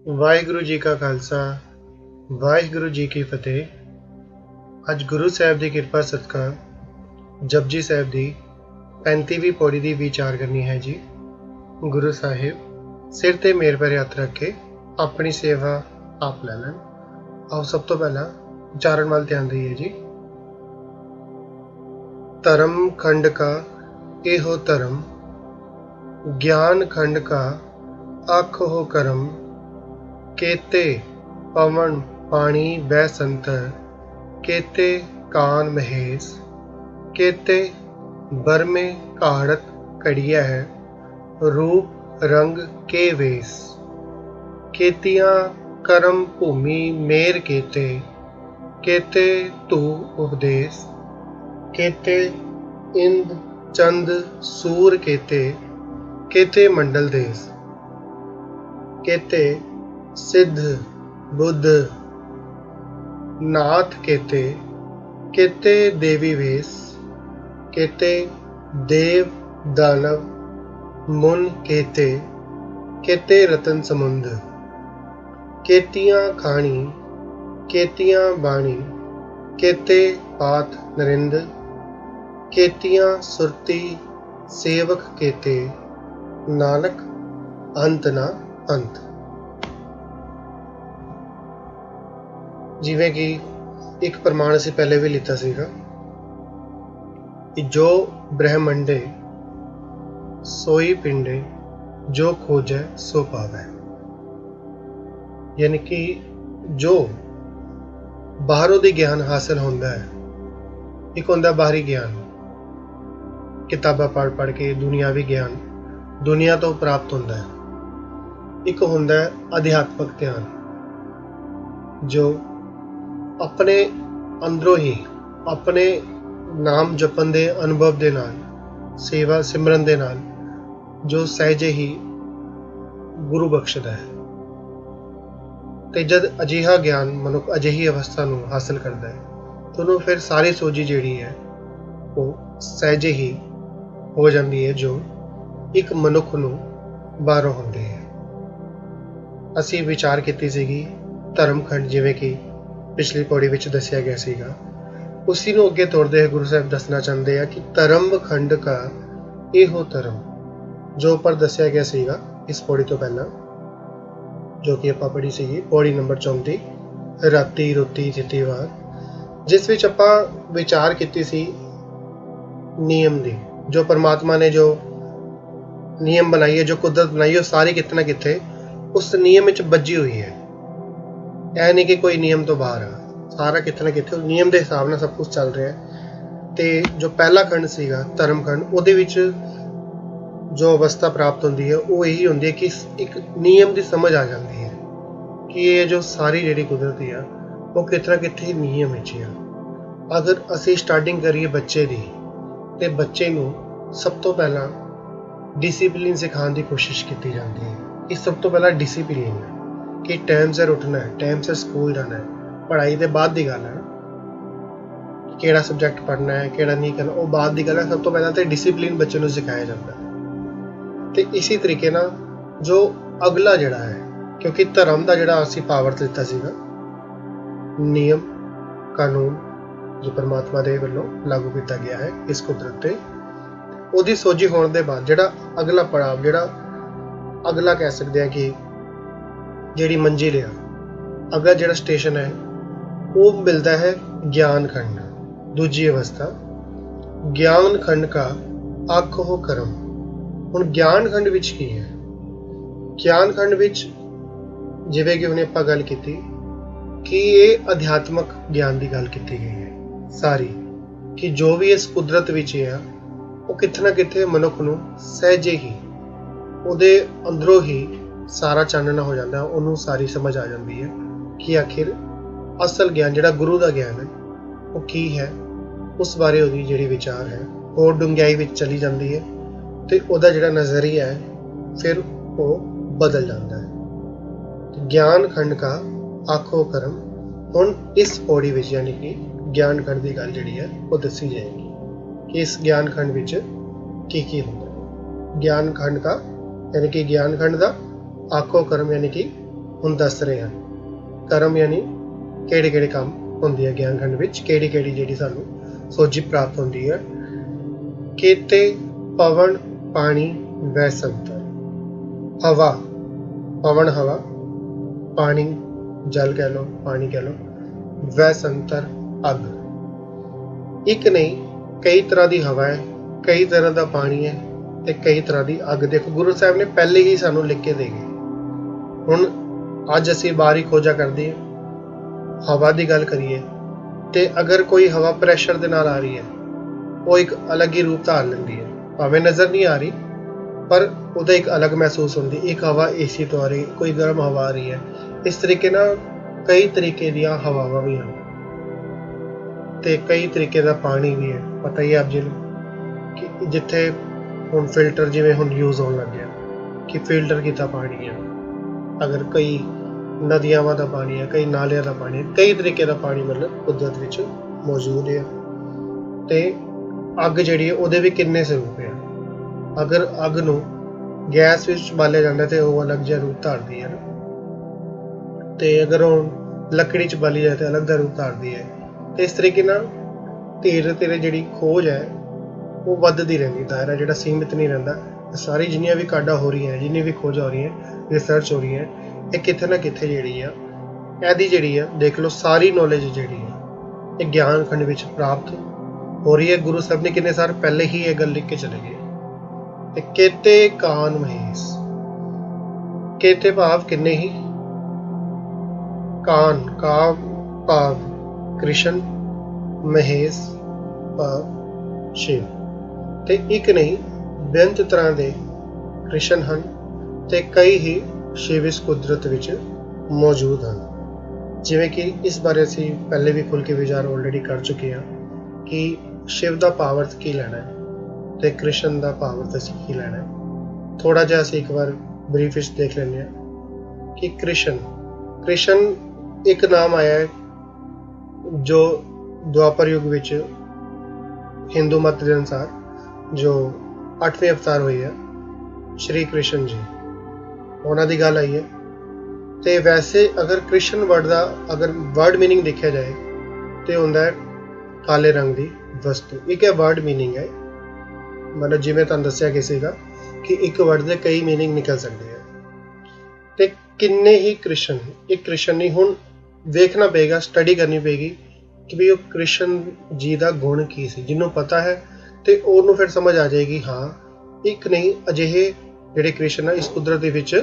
ਵਾਹਿਗੁਰੂ ਜੀ ਕਾ ਖਾਲਸਾ ਵਾਹਿਗੁਰੂ ਜੀ ਕੀ ਫਤਿਹ। ਅੱਜ ਗੁਰੂ ਸਾਹਿਬ ਦੀ ਕਿਰਪਾ ਸਦਕਾ ਜਪਜੀ ਸਾਹਿਬ ਦੀ 35ਵੀਂ ਪੌੜੀ ਦੀ ਵਿਚਾਰ ਕਰਨੀ ਹੈ ਜੀ। ਗੁਰੂ ਸਾਹਿਬ ਸਿਰ ਤੇ ਮੇਰ ਭਰੇ ਹੱਥ ਰੱਖ ਕੇ ਆਪਣੀ ਸੇਵਾ ਆਪ ਲੈ ਲੈਣ। ਆਓ ਸਭ ਤੋਂ ਪਹਿਲਾਂ ਉਚਾਰਨ ਵੱਲ ਧਿਆਨ ਦਈਏ ਜੀ। ਧਰਮ ਖੰਡ ਕਾ ਇਹੋ ਧਰਮ, ਗਿਆਨ ਖੰਡ ਕਾ ਆਖੋ ਕਰਮ। केते पवन पानी बह संतर, केते कान महेश, केते बरमे घाड़त कड़िया है। रूप रंग के वेश, केतियां करम भूमि मेर केते, केते तू उपदेश। केते इंद चंद सूर केते, केते मंडल देश। केते सिद्ध बुद्ध नाथ केते, केते देवी वेश। केते देव दानव मुन केते, केते रतन समुंद। केतियां खाणी केतियां बाणी, केते पात नरिंद। केतियां सुरती सेवक केते, नानक अंत ना अंत। ਜਿਵੇਂ ਕਿ ਇੱਕ ਪ੍ਰਮਾਣ ਅਸੀਂ ਪਹਿਲੇ ਵੀ ਲਿੱਤਾ ਸੀਗਾ ਕਿ ਜੋ ਬ੍ਰਹਮੰਡੇ ਸੋਈ ਪਿੰਡੇ, ਜੋ ਖੋਜੈ ਸੋ ਪਾਵੈ। ਯਾਨੀ ਕਿ ਜੋ ਬਾਹਰੋਂ ਦੀ ਗਿਆਨ ਹਾਸਲ ਹੁੰਦਾ ਹੈ, ਇੱਕ ਹੁੰਦਾ ਬਾਹਰੀ ਗਿਆਨ, ਕਿਤਾਬਾਂ ਪੜ੍ਹ ਪੜ੍ਹ ਕੇ ਦੁਨਿਆਵੀ ਗਿਆਨ ਦੁਨੀਆ ਤੋਂ ਪ੍ਰਾਪਤ ਹੁੰਦਾ ਹੈ। ਇੱਕ ਹੁੰਦਾ ਹੈ ਅਧਿਆਤਮਕ ਧਿਆਨ, ਜੋ ਆਪਣੇ ਅੰਦਰੋਂ ਹੀ ਆਪਣੇ ਨਾਮ ਜਪਣ ਦੇ ਅਨੁਭਵ ਦੇ ਨਾਲ, ਸੇਵਾ ਸਿਮਰਨ ਦੇ ਨਾਲ, ਜੋ ਸਹਿਜੇ ਹੀ ਗੁਰੂ ਬਖਸ਼ਦਾ ਹੈ। ਤੇ ਜਦ ਅਜਿਹਾ ਗਿਆਨ ਮਨੁੱਖ ਅਜਿਹੀ ਅਵਸਥਾ ਨੂੰ ਹਾਸਲ ਕਰਦਾ ਹੈ ਤਾਂ ਉਹਨੂੰ ਫਿਰ ਸਾਰੀ ਸੋਝੀ ਜਿਹੜੀ ਹੈ ਉਹ ਸਹਿਜੇ ਹੀ ਹੋ ਜਾਂਦੀ ਹੈ, ਜੋ ਇੱਕ ਮਨੁੱਖ ਨੂੰ ਬਾਹਰੋਂ ਹੁੰਦੀ ਹੈ। ਅਸੀਂ ਵਿਚਾਰ ਕੀਤੀ ਸੀਗੀ ਧਰਮਖੰਡ, ਜਿਵੇਂ ਕਿ ਪਿਛਲੀ ਪੌੜੀ ਵਿੱਚ ਦੱਸਿਆ ਗਿਆ ਸੀਗਾ। ਉਸੀ ਨੂੰ ਅੱਗੇ ਤੋਰਦੇ ਹੋਏ ਗੁਰੂ ਸਾਹਿਬ ਦੱਸਣਾ ਚਾਹੁੰਦੇ ਆ ਕਿ ਧਰਮ ਖੰਡ ਕਾ ਇਹੋ ਧਰਮ, ਜੋ ਉੱਪਰ ਦੱਸਿਆ ਗਿਆ ਸੀਗਾ ਇਸ ਪੌੜੀ ਤੋਂ ਪਹਿਲਾਂ, ਜੋ ਕਿ ਆਪਾਂ ਪੜ੍ਹੀ ਸੀਗੀ ਪੌੜੀ ਨੰਬਰ 34 ਰਾਤੀ ਰੋਤੀ ਥਿਤੀਵਾਰ, ਜਿਸ ਵਿੱਚ ਆਪਾਂ ਵਿਚਾਰ ਕੀਤੀ ਸੀ ਨਿਯਮ ਦੀ। ਜੋ ਪਰਮਾਤਮਾ ਨੇ ਜੋ ਨਿਯਮ ਬਣਾਈ ਹੈ, ਜੋ ਕੁਦਰਤ ਬਣਾਈ ਹੈ, ਉਹ ਸਾਰੀ ਕਿਤੇ ਨਾ ਕਿਤੇ ਉਸ ਨਿਯਮ ਵਿੱਚ ਬੱਝੀ ਹੋਈ ਹੈ। ਇਹ ਨਹੀਂ ਕਿ ਕੋਈ ਨਿਯਮ ਤੋਂ ਬਾਹਰ ਆ, ਸਾਰਾ ਕਿਤੇ ਨਾ ਕਿਤੇ ਨਿਯਮ ਦੇ ਹਿਸਾਬ ਨਾਲ ਸਭ ਕੁਝ ਚੱਲ ਰਿਹਾ ਹੈ। ਤੇ ਜੋ ਪਹਿਲਾ ਖੰਡ ਸੀਗਾ ਧਰਮ ਖੰਡ, ਉਹਦੇ ਵਿੱਚ ਜੋ ਅਵਸਥਾ ਪ੍ਰਾਪਤ ਹੁੰਦੀ ਹੈ ਉਹ ਇਹੀ ਹੁੰਦੀ ਹੈ ਕਿ ਇੱਕ ਨਿਯਮ ਦੀ ਸਮਝ ਆ ਜਾਂਦੀ ਹੈ ਕਿ ਇਹ ਜੋ ਸਾਰੀ ਜਿਹੜੀ ਕੁਦਰਤ ਆ ਉਹ ਕਿਤੇ ਨਾ ਕਿਤੇ ਨਿਯਮ ਵਿੱਚ ਆ। ਅਗਰ ਅਸੀਂ ਸਟਾਰਟਿੰਗ ਕਰੀਏ ਬੱਚੇ ਦੀ, ਤੇ ਬੱਚੇ ਨੂੰ ਸਭ ਤੋਂ ਪਹਿਲਾਂ ਡਿਸਿਪਲਿਨ ਸਿਖਾਉਣ ਦੀ ਕੋਸ਼ਿਸ਼ ਕੀਤੀ ਜਾਂਦੀ ਹੈ। ਇਹ ਸਭ ਤੋਂ ਪਹਿਲਾਂ ਡਿਸਿਪਲਿਨ ਹੈ ਕਿ ਟਾਈਮ ਸਿਰ ਉੱਠਣਾ ਹੈ, ਟਾਈਮ ਸਿਰ ਸਕੂਲ ਜਾਣਾ ਹੈ। ਪੜ੍ਹਾਈ ਦੇ ਬਾਅਦ ਦੀ ਗੱਲ ਹੈ, ਕਿਹੜਾ ਸਬਜੈਕਟ ਪੜ੍ਹਨਾ ਹੈ ਕਿਹੜਾ ਨਹੀਂ ਕਰਨਾ, ਉਹ ਬਾਅਦ ਦੀ ਗੱਲ ਹੈ। ਸਭ ਤੋਂ ਪਹਿਲਾਂ ਤਾਂ ਡਿਸਿਪਲਿਨ ਬੱਚੇ ਨੂੰ ਸਿਖਾਇਆ ਜਾਂਦਾ ਹੈ। ਤੇ ਇਸੇ ਤਰੀਕੇ ਨਾਲ ਜੋ ਅਗਲਾ ਜਿਹੜਾ ਹੈ, ਕਿਉਂਕਿ ਧਰਮ ਦਾ ਜਿਹੜਾ ਅਸੀਂ ਪਾਵਰ ਦਿੱਤਾ ਸੀਗਾ, ਨਿਯਮ ਕਾਨੂੰਨ ਜੋ ਪਰਮਾਤਮਾ ਦੇ ਵੱਲੋਂ ਲਾਗੂ ਕੀਤਾ ਗਿਆ ਹੈ ਇਸ ਕੁਦਰਤ ਤੇ, ਉਹਦੀ ਸੋਝੀ ਹੋਣ ਦੇ ਬਾਅਦ ਜਿਹੜਾ ਅਗਲਾ ਪੜਾਅ, ਜਿਹੜਾ ਅਗਲਾ ਕਹਿ ਸਕਦੇ ਹਾਂ ਕਿ ਜਿਹੜੀ ਮੰਜ਼ਿਲ ਆ, ਅਗਲਾ ਜਿਹੜਾ ਸਟੇਸ਼ਨ ਹੈ, ਉਹ ਮਿਲਦਾ ਹੈ ਗਿਆਨ ਖੰਡ, ਦੂਜੀ ਅਵਸਥਾ। ਗਿਆਨ ਖੰਡ ਕਾ ਆਖੋ ਕਰਮ। ਹੁਣ ਗਿਆਨ ਖੰਡ ਵਿੱਚ ਕੀ ਹੈ? ਗਿਆਨ ਖੰਡ ਵਿੱਚ ਜਿਵੇਂ ਕਿ ਹੁਣੇ ਆਪਾਂ ਗੱਲ ਕੀਤੀ ਕਿ ਇਹ ਅਧਿਆਤਮਕ ਗਿਆਨ ਦੀ ਗੱਲ ਕੀਤੀ ਗਈ ਹੈ ਸਾਰੀ, ਕਿ ਜੋ ਵੀ ਇਸ ਕੁਦਰਤ ਵਿੱਚ ਆ ਉਹ ਕਿਤੇ ਨਾ ਕਿਤੇ ਮਨੁੱਖ ਨੂੰ ਸਹਿਜੇ ਹੀ ਉਹਦੇ ਅੰਦਰੋਂ ਹੀ ਸਾਰਾ ਚਾਨਣਾ ਹੋ ਜਾਂਦਾ, ਉਹਨੂੰ ਸਾਰੀ ਸਮਝ ਆ ਜਾਂਦੀ ਹੈ ਕਿ ਆਖਿਰ ਅਸਲ ਗਿਆਨ ਜਿਹੜਾ ਗੁਰੂ ਦਾ ਗਿਆਨ ਹੈ ਉਹ ਕੀ ਹੈ। ਉਸ ਬਾਰੇ ਉਹਦੀ ਜਿਹੜੀ ਵਿਚਾਰ ਹੈ ਹੋਰ ਡੂੰਘਾਈ ਵਿੱਚ ਚਲੀ ਜਾਂਦੀ ਹੈ, ਤੇ ਉਹਦਾ ਜਿਹੜਾ ਨਜ਼ਰੀਆ ਹੈ ਫਿਰ ਉਹ ਬਦਲ ਜਾਂਦਾ ਹੈ। ਗਿਆਨ ਖੰਡ ਕਾ ਆਖੋ ਕਰਮ। ਹੁਣ ਇਸ ਪੌੜੀ ਵਿੱਚ ਯਾਨੀ ਕਿ ਗਿਆਨ ਖੰਡ ਦੀ ਗੱਲ ਜਿਹੜੀ ਹੈ ਉਹ ਦੱਸੀ ਜਾਏਗੀ ਕਿ ਇਸ ਗਿਆਨ ਖੰਡ ਵਿੱਚ ਕੀ ਹੁੰਦਾ है। ज्ञान खंड का यानी कि ज्ञान खंड का आखो कर्म यानी कि ਹੁਣ ਦੱਸ ਰਹੇ ਹਨ। ਕਰਮ ਯਾਨੀ ਕਿਹੜੇ ਕਿਹੜੇ ਕੰਮ ਹੁੰਦੀ ਹੈ ਗਿਆਨ ਖੰਡ ਵਿੱਚ, ਕਿਹੜੀ ਕਿਹੜੀ ਜਿਹੜੀ ਸਾਨੂੰ ਸੋਝੀ ਪ੍ਰਾਪਤ ਹੁੰਦੀ ਹੈ। ਕੇਤੇ ਪਵਨ ਪਾਣੀ ਵੈ ਸੰਤਰ। ਹਵਾ, ਪਵਨ ਹਵਾ, ਪਾਣੀ ਜਲ ਕਹਿ ਲਓ, ਪਾਣੀ ਕਹਿ ਲਓ, ਵੈ ਸੰਤਰ ਅੱਗ। ਇੱਕ ਨਹੀਂ ਕਈ ਤਰ੍ਹਾਂ ਦੀ ਹਵਾ ਹੈ, ਕਈ ਤਰ੍ਹਾਂ ਦਾ ਪਾਣੀ ਹੈ ਤੇ ਕਈ ਤਰ੍ਹਾਂ ਦੀ ਅੱਗ। ਦੇਖੋ ਗੁਰੂ ਸਾਹਿਬ ਨੇ ਪਹਿਲੇ ਹੀ ਸਾਨੂੰ ਲਿਖ ਕੇ ਦੇ ਗਏ। ਹੁਣ ਅੱਜ ਅਸੀਂ ਬਾਹਰੀ ਖੋਜਾਂ ਕਰਦੇ ਹਾਂ, ਹਵਾ ਦੀ ਗੱਲ ਕਰੀਏ ਤੇ ਅਗਰ ਕੋਈ ਹਵਾ ਪ੍ਰੈਸ਼ਰ ਦੇ ਨਾਲ ਆ ਰਹੀ ਹੈ, ਉਹ ਇੱਕ ਅਲੱਗ ਹੀ ਰੂਪ ਧਾਰ ਲੈਂਦੀ ਹੈ। ਭਾਵੇਂ ਨਜ਼ਰ ਨਹੀਂ ਆ ਰਹੀ ਪਰ ਉਹਦਾ ਇੱਕ ਅਲੱਗ ਮਹਿਸੂਸ ਹੁੰਦੀ। ਇੱਕ ਹਵਾ ਏਸੀ ਤੋਂ ਆ ਰਹੀ, ਕੋਈ ਗਰਮ ਹਵਾ ਆ ਰਹੀ ਹੈ। ਇਸ ਤਰੀਕੇ ਨਾਲ ਕਈ ਤਰੀਕੇ ਦੀਆਂ ਹਵਾਵਾਂ ਵੀ ਹਨ ਤੇ ਕਈ ਤਰੀਕੇ ਦਾ ਪਾਣੀ ਵੀ ਹੈ। ਪਤਾ ਹੀ ਆਪ ਜੀ ਨੂੰ ਕਿ ਜਿੱਥੇ ਹੁਣ ਫਿਲਟਰ ਜਿਵੇਂ ਹੁਣ ਯੂਜ਼ ਹੋਣ ਲੱਗ ਗਿਆ ਕਿ ਫਿਲਟਰ ਕੀਤਾ ਪਾਣੀ ਹੈ। ਅਗਰ ਕਈ ਨਦੀਆਂ ਦਾ ਪਾਣੀ ਹੈ, ਕਈ ਨਾਲਿਆਂ ਦਾ ਪਾਣੀ ਹੈ, ਕਈ ਤਰੀਕੇ ਦਾ ਪਾਣੀ ਮਤਲਬ ਕੁਦਰਤ ਵਿੱਚ ਮੌਜੂਦ ਹੈ। ਤੇ ਅੱਗ ਜਿਹੜੀ ਹੈ ਉਹਦੇ ਵੀ ਕਿੰਨੇ ਸਰੂਪ ਹੈ। ਅਗਰ ਅੱਗ ਨੂੰ ਗੈਸ ਵਿੱਚ ਬਾਲਿਆ ਜਾਂਦਾ ਤੇ ਉਹ ਅਲੱਗ ਜਿਹਾ ਰੂਪ ਧਾਰਦੀ ਹੈ ਨਾ, ਤੇ ਅਗਰ ਉਹ ਲੱਕੜੀ 'ਚ ਬਾਲੀ ਜਾਏ ਤਾਂ ਅਲੱਗ ਦਾ ਰੂਪ ਧਾਰਦੀ ਹੈ। ਤੇ ਇਸ ਤਰੀਕੇ ਨਾਲ ਧੀਰੇ ਧੀਰੇ ਜਿਹੜੀ ਖੋਜ ਹੈ ਉਹ ਵੱਧਦੀ ਰਹਿੰਦੀ, ਦਾਇਰਾ ਜਿਹੜਾ ਸੀਮਿਤ ਨਹੀਂ ਰਹਿੰਦਾ। ਸਾਰੀ ਜਿੰਨੀਆਂ ਵੀ ਕਾਢਾਂ ਹੋ ਰਹੀਆਂ, ਜਿੰਨੀ ਵੀ ਖੋਜਾਂ ਹੋ ਰਹੀਆਂ, ਰਿਸਰਚ ਹੋ ਰਹੀ ਹੈ, ਇਹ ਕਿਤੇ ਨਾ ਕਿਤੇ ਜਿਹੜੀ ਆ ਇਹਦੀ ਜਿਹੜੀ ਆ ਦੇਖ ਲਓ ਸਾਰੀ ਨੌਲੇਜ ਜਿਹੜੀ ਹੈ ਇਹ ਗਿਆਨ ਖੰਡ ਵਿੱਚ ਪ੍ਰਾਪਤ ਹੋ ਰਹੀ ਹੈ। ਗੁਰੂ ਸਾਹਿਬ ਨੇ ਕਿੰਨੇ ਸਾਲ ਪਹਿਲੇ ਹੀ ਇਹ ਗੱਲ ਲਿਖ ਕੇ ਚਲੇ ਗਏ। ਤੇ ਕੇਤੇ ਕਾਨ ਮਹੇਸ਼, ਕੇਤੇ ਭਾਵ ਕਿੰਨੇ ਹੀ, ਕਾਨ ਕਾ ਭਾਵ ਕ੍ਰਿਸ਼ਨ, ਮਹੇਸ਼ ਭਾਵ ਸ਼ਿਵ। ਤੇ ਇੱਕ ਨਹੀਂ ਬੇਅੰਤ ਤਰ੍ਹਾਂ ਦੇ ਕ੍ਰਿਸ਼ਨ ਹਨ ਤੇ ਕਈ ਹੀ ਸ਼ਿਵ ਇਸ ਕੁਦਰਤ ਵਿੱਚ ਮੌਜੂਦ ਹਨ। ਜਿਵੇਂ ਕਿ ਇਸ ਬਾਰੇ ਅਸੀਂ ਪਹਿਲੇ ਵੀ ਖੁੱਲ੍ਹ ਕੇ ਵਿਚਾਰ ਆਲਰੇਡੀ ਕਰ ਚੁੱਕੇ ਹਾਂ ਕਿ ਸ਼ਿਵ ਦਾ ਭਾਵ ਅਰਥ ਕੀ ਲੈਣਾ ਹੈ ਤੇ ਕ੍ਰਿਸ਼ਨ ਦਾ ਭਾਵ ਅਰਥ ਅਸੀਂ ਕੀ ਲੈਣਾ ਹੈ। ਥੋੜ੍ਹਾ ਜਿਹਾ ਅਸੀਂ ਇੱਕ ਵਾਰ ਬਰੀਫ ਵਿੱਚ ਦੇਖ ਲੈਂਦੇ ਹਾਂ ਕਿ ਕ੍ਰਿਸ਼ਨ ਇੱਕ ਨਾਮ ਆਇਆ ਹੈ ਜੋ ਦੁਆਪਰ ਯੁੱਗ ਵਿੱਚ ਹਿੰਦੂ ਮਤ ਦੇ ਅਨੁਸਾਰ ਜੋ 8ਵੇਂ ਅਵਤਾਰ ਹੋਏ ਆ ਸ਼੍ਰੀ ਕ੍ਰਿਸ਼ਨ ਜੀ, ਉਹਨਾਂ ਦੀ ਗੱਲ ਆਈ ਹੈ। ਤੇ ਵੈਸੇ ਅਗਰ ਕ੍ਰਿਸ਼ਨ ਵਰਡ ਦਾ ਅਗਰ ਵਰਡ ਮੀਨਿੰਗ ਦੇਖਿਆ ਜਾਏ ਤੇ ਹੁੰਦਾ ਹੈ ਕਾਲੇ ਰੰਗ ਦੀ ਵਸਤੂ। ਇੱਕ ਇਹ ਵਰਡ ਮੀਨਿੰਗ ਹੈ, ਮਤਲਬ ਜਿਵੇਂ ਤੁਹਾਨੂੰ ਦੱਸਿਆ ਕਿਸੇ ਦਾ ਕਿ ਇੱਕ ਵਰਡ ਦੇ ਕਈ ਮੀਨਿੰਗ ਨਿਕਲ ਸਕਦੇ ਆ। ਤੇ ਕਿੰਨੇ ਹੀ ਕ੍ਰਿਸ਼ਨ, ਇੱਕ ਕ੍ਰਿਸ਼ਨ ਨਹੀਂ, ਹੁਣ ਵੇਖਣਾ ਪਏਗਾ, ਸਟੱਡੀ ਕਰਨੀ ਪਏਗੀ ਕਿ ਵੀ ਉਹ ਕ੍ਰਿਸ਼ਨ ਜੀ ਦਾ ਗੁਣ ਕੀ ਸੀ। ਜਿਹਨੂੰ ਪਤਾ ਹੈ ਤੇ ਉਹਨੂੰ ਫਿਰ ਸਮਝ ਆ ਜਾਏਗੀ ਹਾਂ ਇੱਕ ਨਹੀਂ ਅਜਿਹੇ ਜਿਹੜੇ ਕ੍ਰਿਸ਼ਨ ਆ ਇਸ ਕੁਦਰਤ ਦੇ ਵਿੱਚ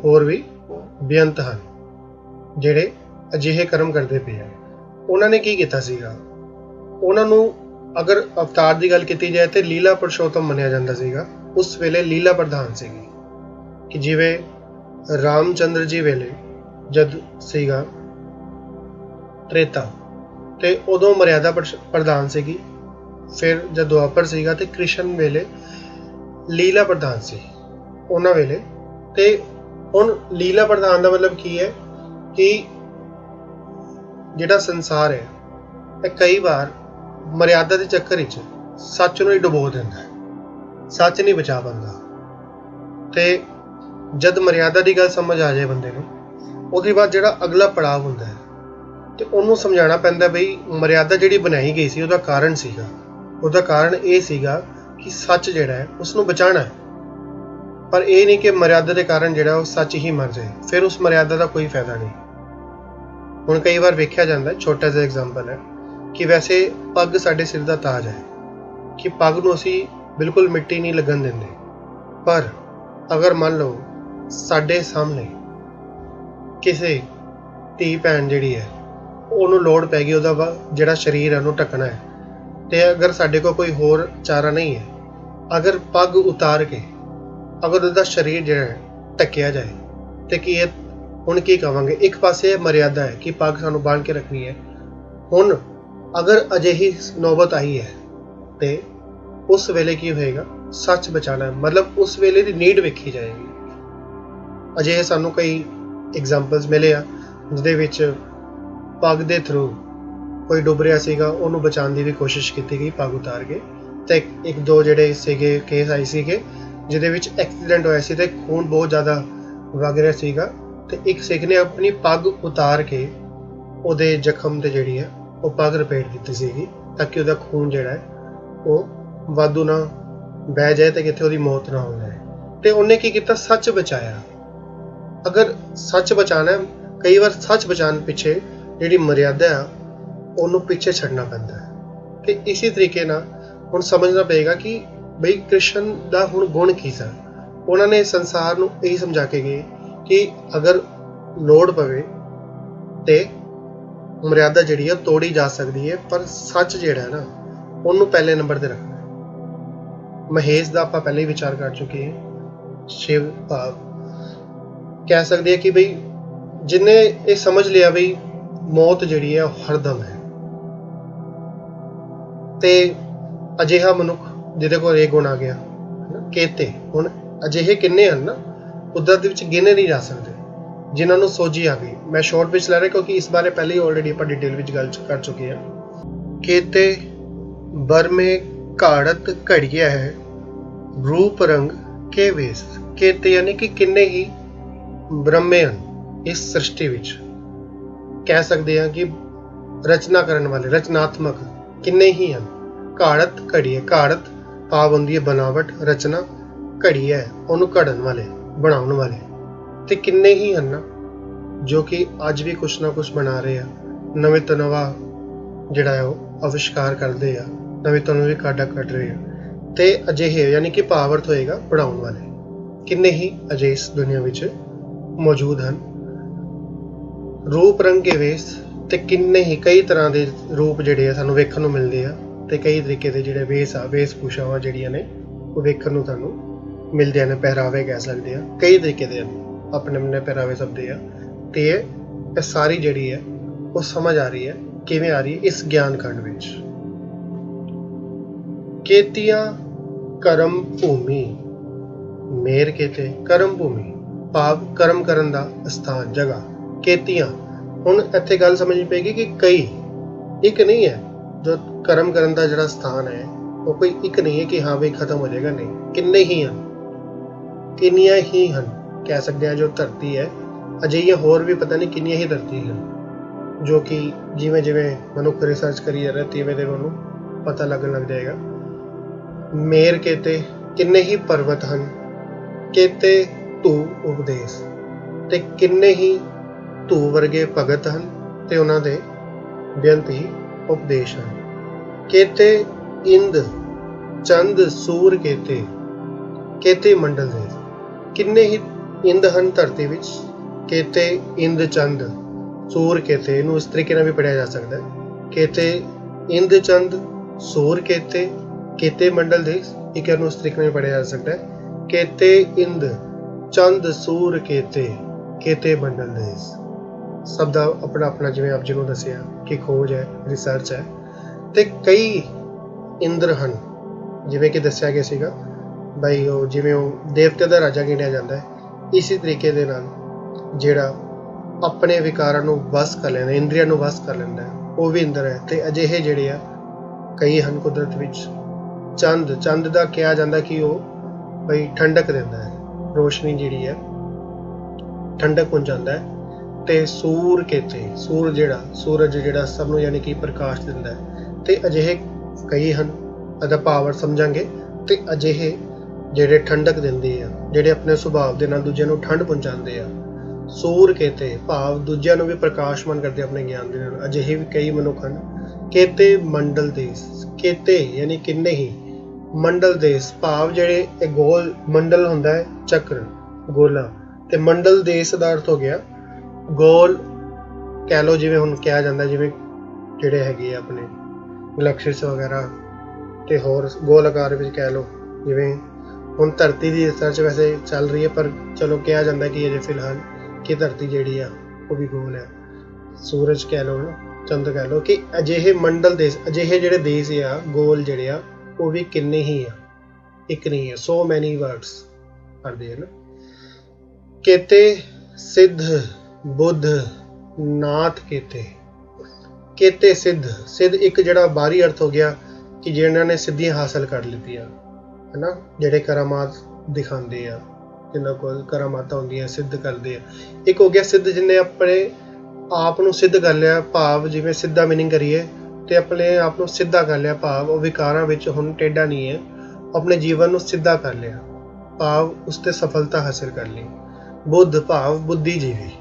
ਹੋਰ ਵੀ ਬੇਅੰਤ ਹਨ ਜਿਹੜੇ ਅਜਿਹੇ ਕਰਮ ਕਰਦੇ ਪਏ ਆ। ਉਹਨਾਂ ਨੇ ਕੀ ਕੀਤਾ ਸੀਗਾ, ਉਹਨਾਂ ਨੂੰ ਅਗਰ ਅਵਤਾਰ ਦੀ ਗੱਲ ਕੀਤੀ ਜਾਏ ਤੇ ਲੀਲਾ ਪੁਰਸ਼ੋਤਮ ਮੰਨਿਆ ਜਾਂਦਾ ਸੀਗਾ। ਉਸ ਵੇਲੇ ਲੀਲਾ ਪ੍ਰਧਾਨ ਸੀਗੀ ਕਿ ਜਿਵੇਂ ਰਾਮਚੰਦਰ ਜੀ ਵੇਲੇ ਜਦ ਸੀਗਾ ਤ੍ਰੇਤਾ ਤੇ ਉਦੋਂ ਮਰਿਆਦਾ ਪ੍ਰਧਾਨ ਸੀਗੀ। ਫਿਰ ਜਦ ਦੁਆਪਰ ਸੀਗਾ ਤੇ ਕ੍ਰਿਸ਼ਨ ਵੇਲੇ ਲੀਲਾ ਪ੍ਰਧਾਨ ਸੀ ਉਹਨਾਂ ਵੇਲੇ। ਤੇ ਹੁਣ ਲੀਲਾ ਪ੍ਰਧਾਨ ਦਾ ਮਤਲਬ ਕੀ ਹੈ ਕਿ ਜਿਹੜਾ ਸੰਸਾਰ ਹੈ ਇਹ ਕਈ ਵਾਰ ਮਰਿਆਦਾ ਦੇ ਚੱਕਰ ਵਿੱਚ ਸੱਚ ਨੂੰ ਹੀ ਡੁਬੋ ਦਿੰਦਾ ਹੈ, ਸੱਚ ਨਹੀਂ ਬਚਾ ਪਾਉਂਦਾ। ਤੇ ਜਦ ਮਰਿਆਦਾ ਦੀ ਗੱਲ ਸਮਝ ਆ ਜਾਏ ਬੰਦੇ ਨੂੰ, ਉਹਦੇ ਬਾਅਦ ਜਿਹੜਾ ਅਗਲਾ ਪੜਾਅ ਹੁੰਦਾ ਹੈ ਤੇ ਉਹਨੂੰ ਸਮਝਾਉਣਾ ਪੈਂਦਾ ਬਈ ਮਰਿਆਦਾ ਜਿਹੜੀ ਬਣਾਈ ਗਈ ਸੀ ਉਹਦਾ ਕਾਰਨ ਸੀਗਾ। ਉਹਦਾ ਕਾਰਨ ਇਹ ਸੀਗਾ ਕਿ ਸੱਚ ਜਿਹੜਾ ਹੈ ਉਸਨੂੰ ਬਚਾਉਣਾ ਹੈ, ਪਰ ਇਹ ਨਹੀਂ ਕਿ ਮਰਿਆਦਾ ਦੇ ਕਾਰਨ ਜਿਹੜਾ ਉਹ ਸੱਚ ਹੀ ਮਰ ਜਾਏ, ਫਿਰ ਉਸ ਮਰਿਆਦਾ ਦਾ ਕੋਈ ਫਾਇਦਾ ਨਹੀਂ। ਹੁਣ ਕਈ ਵਾਰ ਵੇਖਿਆ ਜਾਂਦਾ, ਛੋਟਾ ਜਿਹਾ ਐਗਜ਼ਾਮਪਲ ਹੈ ਕਿ ਵੈਸੇ ਪੱਗ ਸਾਡੇ ਸਿਰ ਦਾ ਤਾਜ ਹੈ ਕਿ ਪੱਗ ਨੂੰ ਅਸੀਂ ਬਿਲਕੁਲ ਮਿੱਟੀ ਨਹੀਂ ਲੱਗਣ ਦਿੰਦੇ, ਪਰ ਅਗਰ ਮੰਨ ਲਓ ਸਾਡੇ ਸਾਹਮਣੇ ਕਿਸੇ ਧੀ ਭੈਣ ਜਿਹੜੀ ਹੈ ਉਹਨੂੰ ਲੋੜ ਪੈ ਗਈ, ਉਹਦਾ ਜਿਹੜਾ ਸਰੀਰ ਹੈ ਉਹਨੂੰ ਢੱਕਣਾ ਹੈ ਤੇ ਅਗਰ ਸਾਡੇ ਕੋਲ ਕੋਈ ਹੋਰ ਚਾਰਾ ਨਹੀਂ ਹੈ, ਅਗਰ ਪੱਗ ਉਤਾਰ ਕੇ ਅਗਰ ਉਹਦਾ ਸਰੀਰ ਜਿਹੜਾ ਹੈ ਢੱਕਿਆ ਜਾਏ ਤੇ ਕੀ ਇਹ ਹੁਣ ਕੀ ਕਹਾਂਗੇ, ਇੱਕ ਪਾਸੇ ਮਰਿਆਦਾ ਹੈ ਕਿ ਪੱਗ ਸਾਨੂੰ ਬੰਨ੍ਹ ਕੇ ਰੱਖਣੀ ਹੈ। ਹੁਣ ਅਗਰ ਅਜਿਹੀ ਨੌਬਤ ਆਈ ਹੈ ਤੇ ਉਸ ਵੇਲੇ ਕੀ ਹੋਏਗਾ, ਸੱਚ ਬਚਾਉਣਾ, ਮਤਲਬ ਉਸ ਵੇਲੇ ਦੀ ਨੀਡ ਵੇਖੀ ਜਾਏਗੀ। ਅਜਿਹੇ ਸਾਨੂੰ ਕਈ ਐਗਜ਼ਾਮਪਲਸ ਮਿਲੇ ਆ ਜਿਹਦੇ ਵਿੱਚ ਪੱਗ ਦੇ ਥਰੂ ਕੋਈ ਡੁੱਬ ਰਿਹਾ ਸੀਗਾ, ਉਹਨੂੰ ਬਚਾਉਣ ਦੀ ਵੀ ਕੋਸ਼ਿਸ਼ ਕੀਤੀ ਗਈ ਪੱਗ ਉਤਾਰ ਕੇ। ਤੇ ਇੱਕ ਦੋ ਜਿਹੜੇ ਸੀਗੇ ਕੇਸ ਆਏ ਸੀਗੇ ਜਿਹਦੇ ਵਿੱਚ ਐਕਸੀਡੈਂਟ ਹੋਇਆ ਸੀ ਤੇ ਖੂਨ ਬਹੁਤ ਜ਼ਿਆਦਾ ਵਗ ਰਿਹਾ ਸੀਗਾ ਤੇ ਇੱਕ ਸਿੱਖ ਨੇ ਆਪਣੀ ਪੱਗ ਉਤਾਰ ਕੇ ਉਹਦੇ ਜ਼ਖਮ ਤੇ ਜਿਹੜੀ ਹੈ ਉਹ ਪੱਗ ਲਪੇਟ ਦਿੱਤੀ ਸੀਗੀ, ਤਾਂ ਕਿ ਉਹਦਾ ਖੂਨ ਜਿਹੜਾ ਹੈ ਉਹ ਵਾਧੂ ਨਾ ਬਹਿ ਜਾਏ ਤੇ ਕਿਤੇ ਉਹਦੀ ਮੌਤ ਨਾ ਹੋ ਜਾਏ। ਤੇ ਉਹਨੇ ਕੀ ਕੀਤਾ, ਸੱਚ ਬਚਾਇਆ। ਅਗਰ ਸੱਚ ਬਚਾਉਣਾ ਹੈ, ਕਈ ਵਾਰ ਸੱਚ ਬਚਾਉਣ ਪਿੱਛੇ ਜਿਹੜੀ ਮਰਿਆਦਾ ਆ ਉਹਨੂੰ ਪਿੱਛੇ ਛੱਡਣਾ ਪੈਂਦਾ ਹੈ। ਤੇ ਇਸੇ ਤਰੀਕੇ ਨਾਲ ਹੁਣ ਸਮਝਣਾ ਪਏਗਾ ਕਿ ਬਈ ਕ੍ਰਿਸ਼ਨ ਦਾ ਹੁਣ ਗੁਣ ਕੀ ਸੀ। ਉਹਨਾਂ ਨੇ ਸੰਸਾਰ ਨੂੰ ਇਹੀ ਸਮਝਾ ਕੇ ਗਏ ਕਿ ਅਗਰ ਲੋੜ ਪਵੇ ਤੇ ਮਰਿਆਦਾ ਜਿਹੜੀ ਹੈ ਤੋੜੀ ਜਾ ਸਕਦੀ ਹੈ, ਪਰ ਸੱਚ ਜਿਹੜਾ ਹੈ ਨਾ ਉਹਨੂੰ ਪਹਿਲੇ ਨੰਬਰ ਤੇ ਰੱਖਣਾ। ਮਹੇਸ਼ ਦਾ ਆਪਾਂ ਪਹਿਲੇ ਹੀ ਵਿਚਾਰ ਕਰ ਚੁੱਕੇ ਹਾਂ। ਸ਼ਿਵ ਭਾਵ ਕਹਿ ਸਕਦੇ ਆ ਕਿ ਬਈ ਜਿਹਨੇ ਇਹ ਸਮਝ ਲਿਆ ਬਈ ਮੌਤ ਜਿਹੜੀ ਹੈ ਉਹ ਹਰਦਮ ਹੈ, ਤੇ ਅਜਿਹਾ ਮਨੁੱਖ ਜਿਹਦੇ ਕੋਲ ਇਹ ਗੁਣ ਆ ਗਿਆ ਕੇਤੇ। ਹੁਣ ਅਜਿਹੇ ਕਿੰਨੇ ਹਨ ਨਾ ਕੁਦਰਤ ਦੇ ਵਿੱਚ ਗਿਣੇ ਨਹੀਂ ਜਾ ਸਕਦੇ ਜਿਨ੍ਹਾਂ ਨੂੰ ਸੋਝੀ ਆ ਗਈ। ਮੈਂ ਸ਼ਾਰਟ ਵਿੱਚ ਲੈ ਰਿਹਾ ਕਿਉਂਕਿ ਇਸ ਬਾਰੇ ਪਹਿਲੇ ਹੀ ਆਲਰੇਡੀ ਆਪਾਂ ਡਿਟੇਲ ਵਿੱਚ ਗੱਲ ਕਰ ਚੁੱਕੇ ਹਾਂ। ਕੇਤੇ ਬਰਮੇ ਘਾੜਤ ਘੜੀਆ ਹੈ ਰੂਪ ਰੰਗ ਕੇ ਵੇਸ। ਕੇਤੇ ਯਾਨੀ ਕਿ ਕਿੰਨੇ ਹੀ ਬ੍ਰਹਮੇ ਹਨ ਇਸ ਸ੍ਰਿਸ਼ਟੀ ਵਿੱਚ। ਕਹਿ ਸਕਦੇ ਹਾਂ ਕਿ ਰਚਨਾ ਕਰਨ ਵਾਲੇ, ਰਚਨਾਤਮਕ ਕਿੰਨੇ ਹੀ ਹਨ। ਘਾੜਤ ਘੜੀਏ, ਘਾੜਤ ਭਾਵ ਹੁੰਦੀ ਹੈ ਬਣਾਵਟ, ਰਚਨਾ, ਘੜੀ ਹੈ ਉਹਨੂੰ ਘੜਨ ਵਾਲੇ, ਬਣਾਉਣ ਵਾਲੇ। ਤੇ ਕਿੰਨੇ ਹੀ ਹਨ ਨਾ ਜੋ ਕਿ ਅੱਜ ਵੀ ਕੁਛ ਨਾ ਕੁਛ ਬਣਾ ਰਹੇ ਆ, ਨਵੇਂ ਤੋਂ ਨਵਾਂ ਜਿਹੜਾ ਹੈ ਉਹ ਅਵਿਸ਼ਕਾਰ ਕਰਦੇ ਆ, ਨਵੇਂ ਤੋਂ ਨਵੀਂ ਕਾਢਾਂ ਕੱਢ ਰਹੇ ਆ। ਤੇ ਅਜਿਹੇ ਯਾਨੀ ਕਿ ਭਾਵ ਅਰਥ ਹੋਏਗਾ ਬਣਾਉਣ ਵਾਲੇ, ਕਿੰਨੇ ਹੀ ਅਜਿਹੇ ਇਸ ਦੁਨੀਆ ਵਿੱਚ ਮੌਜੂਦ ਹਨ। ਰੂਪ ਰੰਗੇ ਵੇਸ, ਤੇ ਕਿੰਨੇ ਹੀ ਕਈ ਤਰ੍ਹਾਂ ਦੇ ਰੂਪ ਜਿਹੜੇ ਆ ਸਾਨੂੰ ਵੇਖਣ ਨੂੰ ਮਿਲਦੇ ਆ, ਤੇ ਕਈ ਤਰੀਕੇ ਦੇ ਜਿਹੜੇ ਵੇਸ਼ ਭੂਸ਼ਾਵਾਂ ਜਿਹੜੀਆਂ ਨੇ ਉਹ ਵੇਖਣ ਨੂੰ ਤੁਹਾਨੂੰ ਮਿਲਦੇ ਨੇ। ਪਹਿਰਾਵੇ ਕਹਿ ਸਕਦੇ ਆ, ਕਈ ਤਰੀਕੇ ਦੇ ਆਪਣੇ ਆਪਣੇ ਪਹਿਰਾਵੇ ਸਭ ਦੇ ਆ। ਤੇ ਇਹ ਸਾਰੀ ਜਿਹੜੀ ਹੈ ਉਹ ਸਮਝ ਆ ਰਹੀ ਹੈ, ਕਿਵੇਂ ਆ ਰਹੀ ਹੈ ਇਸ ਗਿਆਨ ਖੰਡ ਵਿੱਚ। ਕੇਤੀਆਂ ਕਰਮ ਭੂਮੀ ਮੇਰ ਕੇਤੇ, ਕਰਮ ਭੂਮੀ ਭਾਵ ਕਰਮ ਕਰਨ ਦਾ ਸਥਾਨ, ਜਗ੍ਹਾ। ਕੇਤੀਆਂ, ਹੁਣ ਇੱਥੇ ਗੱਲ ਸਮਝਣੀ ਪਏਗੀ ਕਿ ਕਈ, ਇੱਕ ਨਹੀਂ ਹੈ ਜੋ ਕਰਮ ਕਰਨ ਦਾ ਜਿਹੜਾ ਸਥਾਨ ਹੈ ਉਹ ਕੋਈ ਇੱਕ ਨਹੀਂ ਹੈ ਕਿ ਹਾਂ ਬਈ ਖਤਮ ਹੋ ਜਾਏਗਾ, ਨਹੀਂ, ਕਿੰਨੇ ਹੀ ਹਨ, ਕਿੰਨੀਆਂ ਹੀ ਹਨ। ਕਹਿ ਸਕਦੇ ਹਾਂ ਜੋ ਧਰਤੀ ਹੈ, ਅਜਿਹੀਆਂ ਹੋਰ ਵੀ ਪਤਾ ਨਹੀਂ ਕਿੰਨੀਆਂ ਹੀ ਧਰਤੀ ਹਨ ਜੋ ਕਿ ਜਿਵੇਂ ਜਿਵੇਂ ਮਨੁੱਖ ਰਿਸਰਚ ਕਰੀ ਜਾ ਰਿਹਾ ਤਿਵੇਂ ਦੇ ਉਹਨੂੰ ਪਤਾ ਲੱਗਣ ਲੱਗ ਜਾਏਗਾ। ਮੇਰ ਕੇਤੇ, ਕਿੰਨੇ ਹੀ ਪਰਵਤ ਹਨ। ਕੇਤੇ ਧੂ ਉਪਦੇਸ਼, ਤੇ ਕਿੰਨੇ ਹੀ ਧੂ ਵਰਗੇ ਭਗਤ ਹਨ ਤੇ ਉਹਨਾਂ ਦੇ ਬੇਅੰਤ ਹੀ ਉਪਦੇਸ਼ ਹਨ। ਕੇਤੇ ਇੰਦ ਚੰਦ ਸੂਰ ਕੇਤੇ, ਕੇਤੇ ਮੰਡਲ ਦੇ, ਕਿੰਨੇ ਹੀ ਇੰਦ ਹਨ ਧਰਤੀ ਵਿੱਚ। ਕੇਤੇ ਇੰਦ ਚੰਦ ਸੂਰ ਕੇਤੇ, ਇਹਨੂੰ ਇਸ ਤਰੀਕੇ ਨਾਲ ਵੀ ਪੜ੍ਹਿਆ ਜਾ ਸਕਦਾ ਹੈ। ਕੇਤੇ ਇੰਦ ਚੰਦ ਸੂਰ ਕੇਤੇ, ਕੇਤੇ ਮੰਡਲ ਦੇ, ਇੱਕ ਇਹਨੂੰ ਇਸ ਤਰੀਕੇ ਨਾਲ ਪੜ੍ਹਿਆ ਜਾ ਸਕਦਾ ਹੈ। ਕੇਤੇ ਇੰਦ ਚੰਦ ਸੂਰ ਕੇਤੇ, ਕੇਤੇ ਮੰਡਲ ਦੇ। ਸਭ ਦਾ ਆਪਣਾ ਆਪਣਾ, ਜਿਵੇਂ ਆਪ ਜੀ ਨੂੰ ਦੱਸਿਆ ਕਿ ਖੋਜ ਹੈ, ਰਿਸਰਚ ਹੈ। ਤੇ ਕਈ ਇੰਦਰ ਹਨ, ਜਿਵੇਂ ਕਿ ਦੱਸਿਆ ਗਿਆ ਸੀਗਾ ਬਈ ਉਹ ਜਿਵੇਂ ਉਹ ਦੇਵਤੇ ਦਾ ਰਾਜਾ ਗਿਣਿਆ ਜਾਂਦਾ ਹੈ। ਇਸੇ ਤਰੀਕੇ ਦੇ ਨਾਲ ਜਿਹੜਾ ਆਪਣੇ ਵਿਕਾਰਾਂ ਨੂੰ ਵਸ ਕਰ ਲੈਂਦਾ, ਇੰਦਰੀਆਂ ਨੂੰ ਵਸ ਕਰ ਲੈਂਦਾ ਹੈ, ਉਹ ਵੀ ਇੰਦਰ ਹੈ। ਤੇ ਅਜਿਹੇ ਜਿਹੜੇ ਆ ਕਈ ਹਨ ਕੁਦਰਤ ਵਿੱਚ। ਚੰਦ ਦਾ ਕਿਹਾ ਜਾਂਦਾ ਕਿ ਉਹ ਬਈ ਠੰਡਕ ਦਿੰਦਾ ਹੈ, ਰੋਸ਼ਨੀ ਜਿਹੜੀ ਹੈ ਠੰਡਕ ਪਹੁੰਚਾਉਂਦਾ ਹੈ। ਤੇ ਸੂਰ ਕੇਤੇ, ਸੂਰਜ ਜਿਹੜਾ ਸਭ ਨੂੰ ਯਾਨੀ ਕਿ ਪ੍ਰਕਾਸ਼ ਦਿੰਦਾ ਹੈ। ਤੇ ਅਜਿਹੇ ਕਈ ਹਨ, ਇਹਦਾ ਭਾਵ ਸਮਝਾਂਗੇ। ਤੇ ਅਜਿਹੇ ਜਿਹੜੇ ਠੰਡਕ ਦਿੰਦੇ ਆ, ਜਿਹੜੇ ਆਪਣੇ ਸੁਭਾਅ ਦੇ ਨਾਲ ਦੂਜਿਆਂ ਨੂੰ ਠੰਡ ਪਹੁੰਚਾਉਂਦੇ ਆ। ਸੂਰ ਕੇਤੇ ਭਾਵ ਦੂਜਿਆਂ ਨੂੰ ਵੀ ਪ੍ਰਕਾਸ਼ਮਾਨ ਕਰਦੇ ਆਪਣੇ ਗਿਆਨ ਦੇ ਨਾਲ। ਅਜਿਹੇ ਵੀ ਕਈ ਮਨੁੱਖ ਹਨ। ਕੇਤੇ ਮੰਡਲ ਦੇਸ, ਕੇਤੇ ਯਾਨੀ ਕਿੰਨੇ ਹੀ, ਮੰਡਲ ਦੇਸ ਭਾਵ ਜਿਹੜੇ ਇਹ ਗੋਲ ਮੰਡਲ ਹੁੰਦਾ ਹੈ, ਚੱਕਰ ਗੋਲਾ, ਤੇ ਮੰਡਲ ਦੇਸ ਦਾ ਅਰਥ ਹੋ ਗਿਆ ਗੋਲ ਕਹਿ ਲਓ। ਜਿਵੇਂ ਹੁਣ ਕਿਹਾ ਜਾਂਦਾ ਜਿਵੇਂ ਜਿਹੜੇ ਹੈਗੇ ਆ ਆਪਣੇ ਗਲੈਕਸੀਜ਼ ਵਗੈਰਾ, ਤੇ ਹੋਰ ਗੋਲ ਆਕਾਰ ਵਿੱਚ ਕਹਿ ਲਓ। ਜਿਵੇਂ ਹੁਣ ਧਰਤੀ ਦੀ ਰਿਸਰਚ ਵੈਸੇ ਚੱਲ ਰਹੀ ਹੈ, ਪਰ ਚਲੋ ਕਿਹਾ ਜਾਂਦਾ ਕਿ ਅਜੇ ਫਿਲਹਾਲ ਕਿ ਧਰਤੀ ਜਿਹੜੀ ਆ ਉਹ ਵੀ ਗੋਲ ਹੈ। ਸੂਰਜ ਕਹਿ ਲਓ, ਚੰਦ ਕਹਿ ਲਓ, ਕਿ ਅਜਿਹੇ ਮੰਡਲ ਦੇਸ਼, ਅਜਿਹੇ ਜਿਹੜੇ ਦੇਸ਼ ਆ ਗੋਲ ਜਿਹੜੇ ਆ ਉਹ ਵੀ ਕਿੰਨੇ ਹੀ ਆ, ਇੱਕ ਨਹੀਂ ਹੈ, ਸੋ ਮੈਨੀ ਵਰਡਸ ਕਰਦੇ ਹਨ। ਕੇਤੇ ਸਿੱਧ ਬੁੱਧ ਨਾਥ ਕੇਤੇ, ਕੇਤੇ ਸਿੱਧ ਇੱਕ ਜਿਹੜਾ ਬਾਹਰੀ ਅਰਥ ਹੋ ਗਿਆ ਕਿ ਜਿਹਨਾਂ ਨੇ ਸਿੱਧੀਆਂ ਹਾਸਲ ਕਰ ਲਿੱਤੀਆਂ, ਹੈ ਨਾ, ਜਿਹੜੇ ਕਰਾਮਾਤ ਦਿਖਾਉਂਦੇ ਆ, ਜਿਨ੍ਹਾਂ ਕੋਲ ਕਰਾਮਾਤਾਂ ਹੁੰਦੀਆਂ ਸਿੱਧ ਕਰਦੇ ਆ। ਇੱਕ ਹੋ ਗਿਆ ਸਿੱਧ ਜਿਹਨੇ ਆਪਣੇ ਆਪ ਨੂੰ ਸਿੱਧ ਕਰ ਲਿਆ, ਭਾਵ ਜਿਵੇਂ ਸਿੱਧਾ ਮੀਨਿੰਗ ਕਰੀਏ ਤੇ ਆਪਣੇ ਆਪ ਨੂੰ ਸਿੱਧਾ ਕਰ ਲਿਆ, ਭਾਵ ਉਹ ਵਿਕਾਰਾਂ ਵਿੱਚ ਹੁਣ ਟੇਢਾ ਨਹੀਂ ਹੈ, ਆਪਣੇ ਜੀਵਨ ਨੂੰ ਸਿੱਧਾ ਕਰ ਲਿਆ, ਭਾਵ ਉਸ ਤੇ ਸਫਲਤਾ ਹਾਸਿਲ ਕਰ ਲਈ। ਬੁੱਧ ਭਾਵ ਬੁੱਧੀਜੀਵੀ।